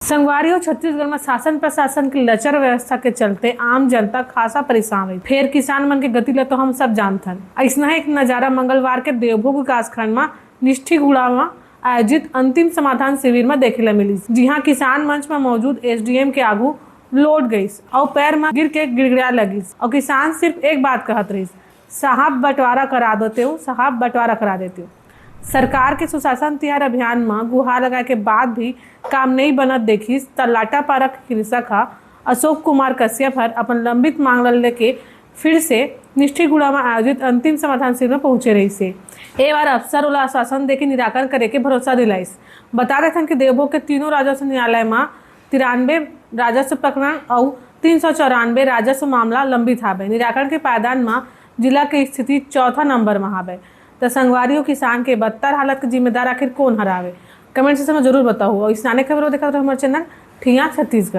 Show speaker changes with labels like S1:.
S1: संगवारी और छत्तीसगढ़ में शासन प्रशासन की लचर व्यवस्था के चलते आम जनता खासा परेशान हुई। फिर किसान मन के गति ले तो हम सब जानथन। ऐसा एक नजारा मंगलवार के देवभोग विकास खंड में निष्ठीगुड़ा में आयोजित अंतिम समाधान शिविर में देखे ला मिली, जहाँ किसान मंच में मौजूद एसडीएम के आगू लौट गई और पैर में गिर के गिड़गिड़ा लगी और किसान सिर्फ एक बात कहत रही, साहब बंटवारा करा देते हो, साहब बंटवारा करा देते हो। सरकार के सुशासन तिहार अभियान में गुहार लगाए के बाद भी काम नहीं बनत देखी तलाटा पारा के कृषक अशोक कुमार कश्यप हर अपन लंबित मांग लेके फिर से निष्ठीगुड़ा में आयोजित अंतिम समाधान शिविर में पहुंचे रही से ए बार अफसर वाला आश्वासन देके निराकरण करे के भरोसा दिलाइस। बता रहे थे कि देवभोग के तीनों राजस्व न्यायालय में 93 राजस्व प्रकरण और 394 राजस्व मामला लंबित हावे। निराकरण के पायदान में जिला के स्थिति चौथा नंबर में हावे। तो संगवारी और किसान के बदतर हालत के जिम्मेदार आखिर कौन हरावे? कमेंट सेक्शन में जरूर बताओ और इस नाने खबरों देखा तो हमारे चैनल ठिया छत्तीसगढ़।